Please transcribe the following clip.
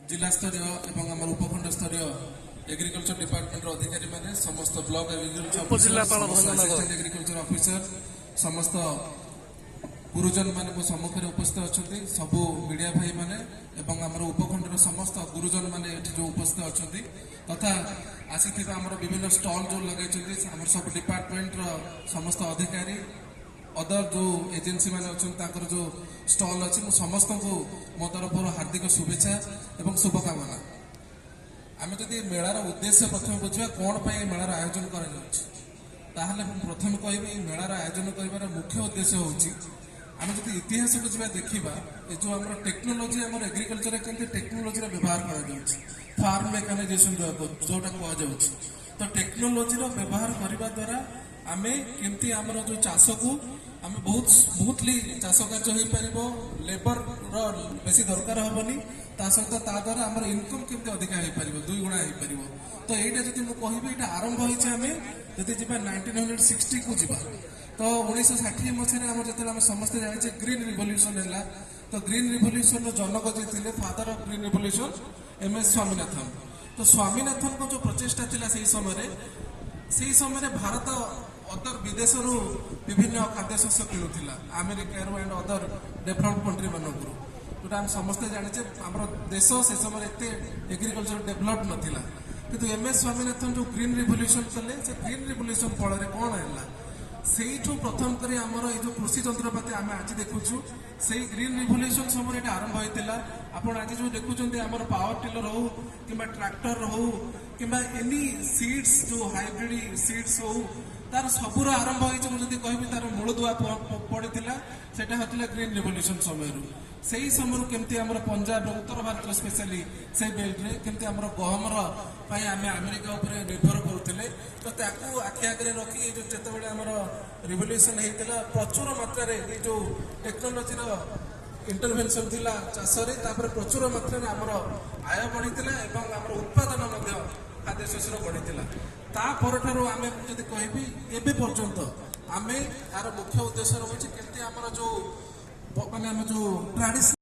जिला स्तरीय एवं आम उपखंड स्तरीय एग्रीकल्चर डिपार्टमेंट अधिकारी माने समस्त ब्लॉक एग्रीकल्चर एग्रीकल्चर ऑफिसर समस्त गुरुजन माने सम्मुखें उपस्थित अच्छा सबू मीडिया भाई माने एवं आमर उपखंडर समस्त गुरुजन माने जो उपस्थित अच्छा तथा आसी विभिन्न स्टॉल जो लगे सब डिपार्टमेंट समस्त अधिकारी अदर जो एजेंसी माने अच्छा जो स्टॉल अच्छी समस्त को मो तरफ हार्दिक शुभेच्छा एवं शुभकामना। आम जब मेलार उद्देश्य प्रथम बुझा कौन मेलार आयोजन कर प्रथम कह मेलार आयोजन कर मुख्य उद्देश्य हूँ आम जो इतिहास को जब देखा जो आम टेक्नोलोजी आम एग्रीकल्चर के टेक्नोलोजी व्यवहार कर फार्म मेकानाइजेशन जोटा कह तो टेक्नोलोजी व्यवहार करने द्वारा आम केमती आम जो चाष को आम बहुत स्मूथली चाष कार्य हो पार लेबर बेसी दरकार हेनी सहित ता द्वारा आम इनकम केमती अधिका हो पार 2 गुणा हो पार। तो यहाँ जब मुझे कह आरंभ होमें जब जी 1960 को जीवा तो 1960 मसीह आम समस्ते जाने ग्रीन रिवोल्यूशन है तो ग्रीन रिवोल्यूशन जनक जी थे father of green revolution MS Swaminathan. तो स्वामीनाथन को जो प्रचेषा था से समय भारत अदर विदेश विभिन्न खाद्य शस्य किणुला America and other developed country मानक जोटा आम समस्ते जाने आम देश से समय एत एग्रीकल्चर डेभलप नाला किंतु एमएस स्वामीनाथन जो ग्रीन रिवोल्यूशन कले से ग्रीन रिवोल्यूशन फल कौन है से प्रथम कर आमर जो कृषि जंत्रपाति आम आज देखुचु से ग्रीन रिवोल्यूशन समय आरंभ होता आपड़ आज जो देखुं आमर पावर टिलर हो कि ट्रैक्टर हो कि एनी सीड्स जो हाइब्रिड सीड्स हो तार सबूर आरंभ होती कह तार मूलदुआ पड़ा से ग्रीन रिवोल्यूशन समय से ही समय केमती आम पंजाब उत्तर भारत स्पेशली से बेल्ट रे केमती आम गहमर आम अमेरिका निर्भर करुले तो आखि आगे रखी जो जिते आमर रिवोल्यूशन होता प्रचुर मात्रा जो टेक्नोलोजी इंटरवेंशन थिला चाषरे प्रचुर मात्रा आमर आय बढ़ी आम उत्पादन खाद्य शस्य बढ़ी आम जब कहि एवं पर्यंत आम यार मुख्य उद्देश्य रोचे केमती आमर जो माने जो ट्रेडिशनल